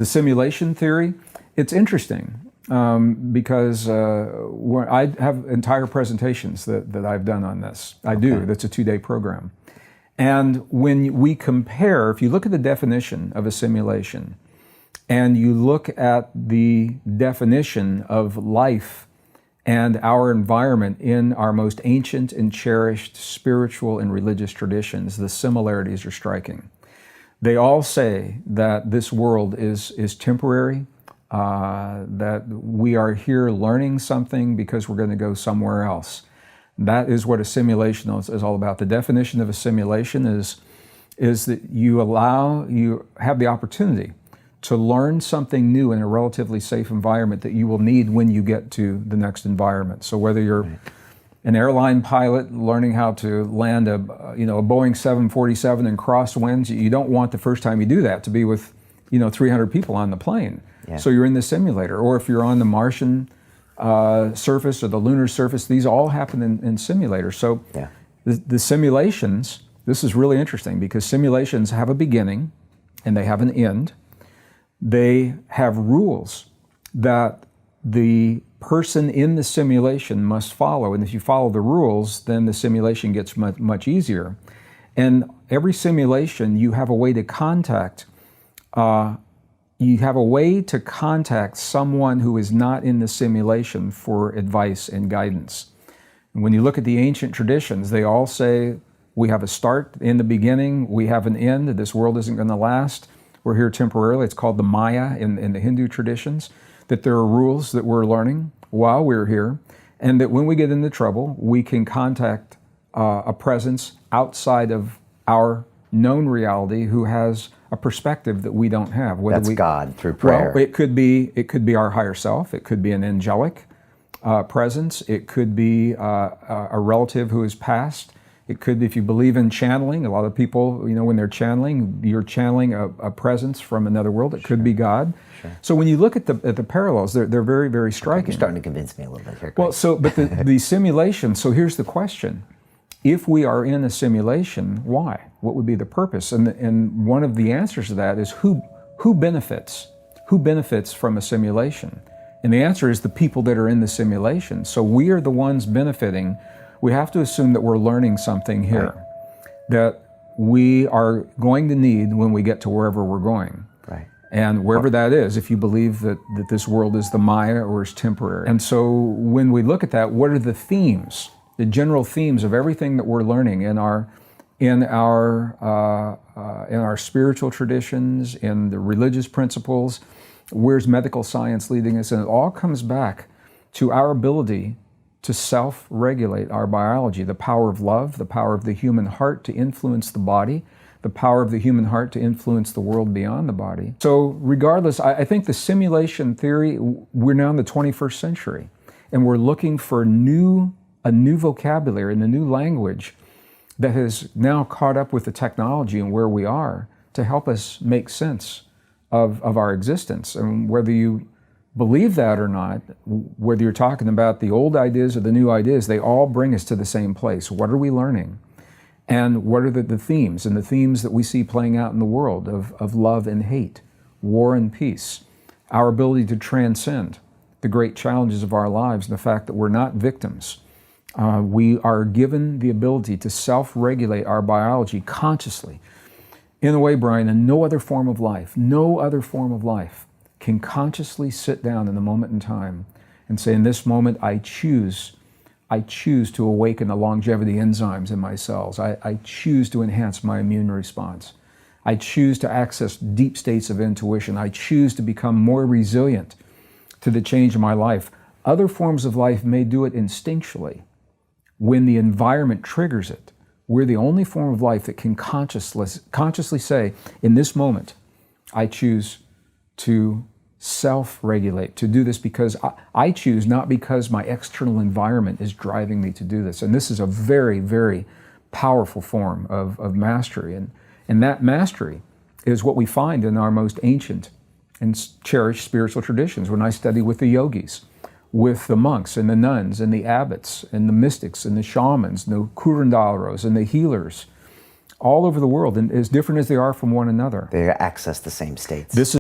The simulation theory, it's interesting because I have entire presentations that I've done on this. I do, that's a 2-day program. And when we compare, if you look at the definition of a simulation, and you look at the definition of life and our environment in our most ancient and cherished spiritual and religious traditions, the similarities are striking. They all say that this world is temporary, that we are here learning something because we're going to go somewhere else. That is what a simulation is all about. The definition of a simulation is that you have the opportunity to learn something new in a relatively safe environment that you will need when you get to the next environment. So whether you're an airline pilot learning how to land a Boeing 747 in crosswinds, you don't want the first time you do that to be with 300 people on the plane. Yeah. So you're in the simulator. Or if you're on the Martian surface or the lunar surface, these all happen in simulators. So the simulations, this is really interesting because simulations have a beginning and they have an end. They have rules that the person in the simulation must follow, and if you follow the rules, then the simulation gets much easier. And every simulation, you have a way to contact. You have a way to contact someone who is not in the simulation for advice and guidance. And when you look at the ancient traditions, they all say we have a start in the beginning, we have an end. This world isn't going to last. We're here temporarily. It's called the Maya in the Hindu traditions. That there are rules that we're learning while we're here, and that when we get into trouble, we can contact a presence outside of our known reality who has a perspective that we don't have. That's God through prayer. Well, it could be our higher self. It could be an angelic presence. It could be a relative who has passed. It could be, if you believe in channeling, a lot of people, when they're channeling, you're channeling a presence from another world. It could be God. Sure. So when you look at the parallels, they're very, very striking. You're starting to convince me a little bit here. Well, but the simulation, so here's the question. If we are in a simulation, why? What would be the purpose? And one of the answers to that is who benefits? Who benefits from a simulation? And the answer is the people that are in the simulation. So we are the ones benefiting. We have to assume that we're learning something here that we are going to need when we get to wherever we're going. Right. And wherever that is, if you believe that this world is the Maya or is temporary. And so when we look at that, what are the themes, the general themes of everything that we're learning in our spiritual traditions, in the religious principles? Where's medical science leading us? And it all comes back to our ability to self-regulate our biology, the power of love, the power of the human heart to influence the body, the power of the human heart to influence the world beyond the body. So regardless, I think the simulation theory, we're now in the 21st century, and we're looking for a new vocabulary and a new language that has now caught up with the technology and where we are to help us make sense of our existence. And whether you believe that or not, whether you're talking about the old ideas or the new ideas, they all bring us to the same place. What are we learning? And what are the themes? And the themes that we see playing out in the world of love and hate, war and peace, our ability to transcend the great challenges of our lives, and the fact that we're not victims. We are given the ability to self-regulate our biology consciously. In a way, Brian, and no other form of life can consciously sit down in the moment in time and say, in this moment, I choose to awaken the longevity enzymes in my cells. I choose to enhance my immune response. I choose to access deep states of intuition. I choose to become more resilient to the change in my life. Other forms of life may do it instinctually. When the environment triggers it, we're the only form of life that can consciously say, in this moment, I choose to self-regulate, to do this because I choose, not because my external environment is driving me to do this. And this is a very, very powerful form of mastery. And that mastery is what we find in our most ancient and cherished spiritual traditions. When I study with the yogis, with the monks and the nuns and the abbots and the mystics and the shamans, the curanderos and the healers, all over the world, and as different as they are from one another. They access the same states. This is